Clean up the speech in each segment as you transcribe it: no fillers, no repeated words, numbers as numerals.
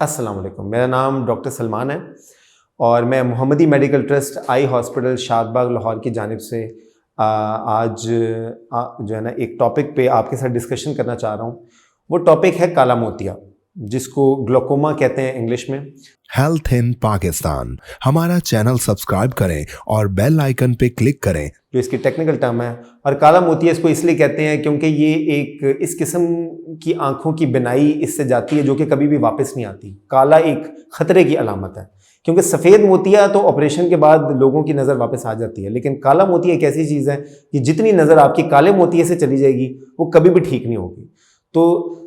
अस्सलाम वालेकुम। मेरा नाम डॉक्टर सलमान है और मैं Mohammadi medical trust eye hospital Shadbagh Lahore की जानिब से आज जो है ना एक टॉपिक पे आपके साथ डिस्कशन करना चाह रहा हूँ। वो टॉपिक है काला मोतिया, जिसको ग्लोकोमा कहते हैं इंग्लिश में। हेल्थ इन पाकिस्तान, हमारा चैनल सब्सक्राइब करें और बेल आइकन पे क्लिक करें। जो इसकी टेक्निकल टर्म है। और काला मोतिया इसको इसलिए कहते हैं क्योंकि ये एक इस किस्म की आंखों की बिनाई इससे जाती है जो कि कभी भी वापस नहीं आती। काला एक खतरे की अलामत है, क्योंकि सफ़ेद मोतिया तो ऑपरेशन के बाद लोगों की नज़र वापस आ जाती है, लेकिन काला मोतिया एक ऐसी चीज़ है कि जितनी नज़र आपकी काले मोतिये से चली जाएगी वो कभी भी ठीक नहीं होगी। तो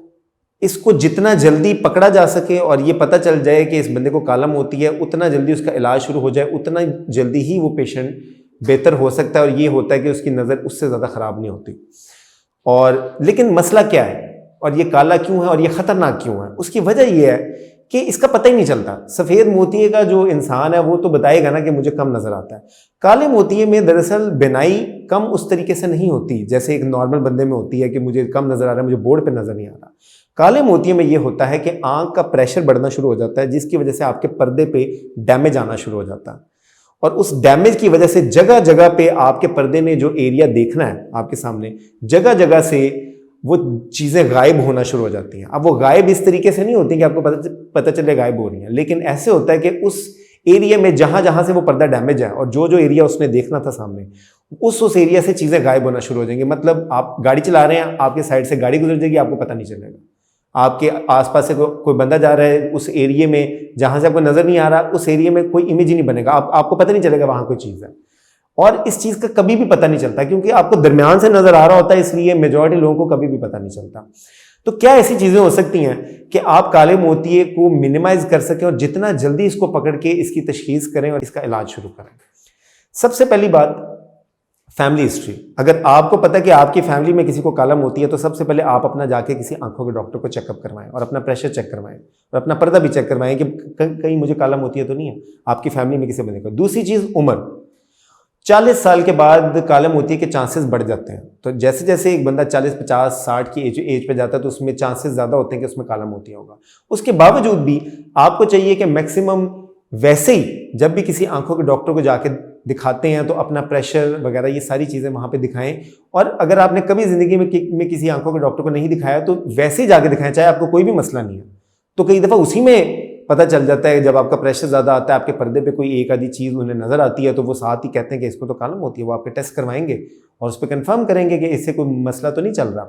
इसको जितना जल्दी पकड़ा जा सके और ये पता चल जाए कि इस बंदे को काला मोतिया है, उतना जल्दी उसका इलाज शुरू हो जाए, उतना जल्दी ही वो पेशेंट बेहतर हो सकता है। और ये होता है कि उसकी नज़र उससे ज़्यादा ख़राब नहीं होती। और लेकिन मसला क्या है और ये काला क्यों है और ये ख़तरनाक क्यों है? उसकी वजह यह है कि इसका पता ही नहीं चलता। सफ़ेद मोतिये का जो इंसान है वो तो बताएगा ना कि मुझे कम नज़र आता है। काले मोतिये में दरअसल बिनाई कम उस तरीके से नहीं होती जैसे एक नॉर्मल बंदे में होती है कि मुझे कम नज़र आ रहा है, मुझे बोर्ड पर नज़र नहीं आ रहा। काले मोतिये में ये होता है कि आंख का प्रेशर बढ़ना शुरू हो जाता है, जिसकी वजह से आपके पर्दे पे डैमेज आना शुरू हो जाता है। और उस डैमेज की वजह से जगह जगह पे आपके पर्दे ने जो एरिया देखना है आपके सामने, जगह जगह से वो चीज़ें गायब होना शुरू हो जाती हैं। अब वो गायब इस तरीके से नहीं होती कि आपको पता चले गायब हो रही हैं, लेकिन ऐसे होता है कि उस एरिया में जहां जहां से वो पर्दा डैमेज है और जो जो एरिया उसने देखना था सामने, उस एरिया से चीज़ें गायब होना शुरू हो जाएंगी। मतलब आप गाड़ी चला रहे हैं, आपके साइड से गाड़ी गुजर जाएगी, आपको पता नहीं चलेगा। आपके आसपास से कोई बंदा जा रहा है, उस एरिया में जहां से आपको नजर नहीं आ रहा, उस एरिया में कोई इमेज ही नहीं बनेगा, आपको पता नहीं चलेगा वहां कोई चीज़ है। और इस चीज़ का कभी भी पता नहीं चलता क्योंकि आपको दरमियान से नजर आ रहा होता है, इसलिए मेजॉरिटी लोगों को कभी भी पता नहीं चलता। तो क्या ऐसी चीज़ें हो सकती हैं कि आप काले मोतिये को मिनिमाइज कर सकें और जितना जल्दी इसको पकड़ के इसकी तशखीस करें और इसका इलाज शुरू करें? सबसे पहली बात, फैमिली हिस्ट्री। अगर आपको पता है कि आपकी फैमिली में किसी को काला मोतिया है तो सबसे पहले आप अपना जाके किसी आंखों के डॉक्टर को चेकअप करवाएं और अपना प्रेशर चेक करवाएं और अपना पर्दा भी चेक करवाएं कि कहीं मुझे काला मोतिया तो नहीं है आपकी फैमिली में किसी बंदे को। दूसरी चीज़, उम्र। 40 साल के बाद काले मोतिये के चांसेस बढ़ जाते हैं। तो जैसे जैसे एक बंदा 40, 50, 60 की एज पे जाता है तो उसमें चांसेस ज़्यादा होते हैं कि उसमें काला मोतिया होगा। उसके बावजूद भी आपको चाहिए कि मैक्सिमम वैसे ही जब भी किसी आंखों के डॉक्टर को जाके दिखाते हैं तो अपना प्रेशर वगैरह ये सारी चीज़ें वहाँ पे दिखाएं। और अगर आपने कभी ज़िंदगी में किसी आंखों के डॉक्टर को नहीं दिखाया तो वैसे ही जाके दिखाएं, चाहे आपको कोई भी मसला नहीं है। तो कई दफ़ा उसी में पता चल जाता है, जब आपका प्रेशर ज़्यादा आता है, आपके पर्दे पे कोई एक आधी चीज़ उन्हें नज़र आती है तो वो साथ ही कहते हैं कि इसको तो काला मोतिया है। वो आपके टेस्ट करवाएंगे और उस पर कन्फर्म करेंगे कि इससे कोई मसला तो नहीं चल रहा।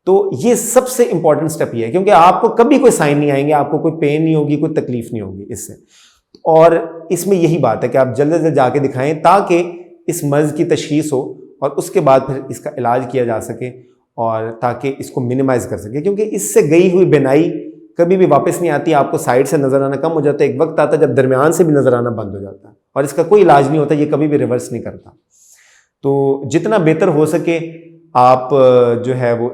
तो ये सबसे इंपॉर्टेंट स्टेप ये है, क्योंकि आपको कभी कोई साइन नहीं आएंगे, आपको कोई पेन नहीं होगी, कोई तकलीफ नहीं होगी इससे। और इसमें यही बात है कि आप जल्द से जल्द जाके दिखाएं ताकि इस मर्ज़ की तशखीस हो और उसके बाद फिर इसका इलाज किया जा सके और ताकि इसको मिनिमाइज़ कर सके, क्योंकि इससे गई हुई बिनाई कभी भी वापस नहीं आती। आपको साइड से नज़र आना कम हो जाता है, एक वक्त आता है जब दरमियान से भी नज़र आना बंद हो जाता है और इसका कोई इलाज नहीं होता, ये कभी भी रिवर्स नहीं करता। तो जितना बेहतर हो सके आप जो है वो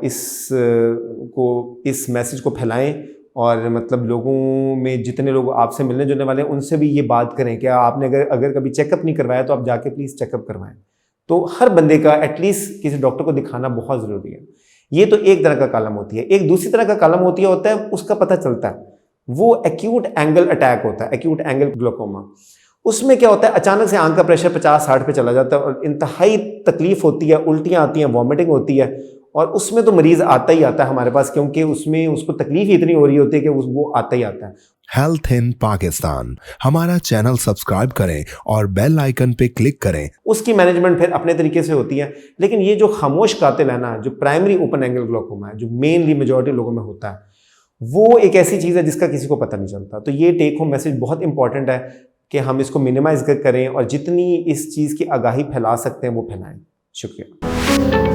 इस मैसेज को फैलाएं और मतलब लोगों में जितने लोग आपसे मिलने जुलने वाले हैं उनसे भी ये बात करें कि आपने अगर कभी चेकअप नहीं करवाया तो आप जाके प्लीज़ चेकअप करवाएं। तो हर बंदे का एटलीस्ट किसी डॉक्टर को दिखाना बहुत ज़रूरी है। ये तो एक तरह का काला मोतिया है। एक दूसरी तरह का काला मोतिया होता है, उसका पता चलता है, वो एक्यूट एंगल अटैक होता है, एक्यूट एंगल ग्लोकोमा। उसमें क्या होता है, अचानक से आंख का प्रेशर 50-60 पे चला जाता है और इंतहाई तकलीफ होती है, उल्टियाँ आती हैं, वॉमिटिंग होती है। और उसमें तो मरीज़ आता ही आता है हमारे पास, क्योंकि उसमें उसको तकलीफ ही इतनी हो रही होती है कि वो आता ही आता है। हेल्थ इन पाकिस्तान, हमारा चैनल सब्सक्राइब करें और बेल आइकन पे क्लिक करें। उसकी मैनेजमेंट फिर अपने तरीके से होती है। लेकिन ये जो खामोश कातिल है ना, जो प्राइमरी ओपन एंगल ग्लोकोमा है, जो मेनली मेजॉरिटी लोगों में होता है, वो एक ऐसी चीज़ है जिसका किसी को पता नहीं चलता। तो ये टेक होम मैसेज बहुत इंपॉर्टेंट है कि हम इसको मिनिमाइज करें और जितनी इस चीज़ की आगाही फैला सकते हैं वो फैलाएं। शुक्रिया।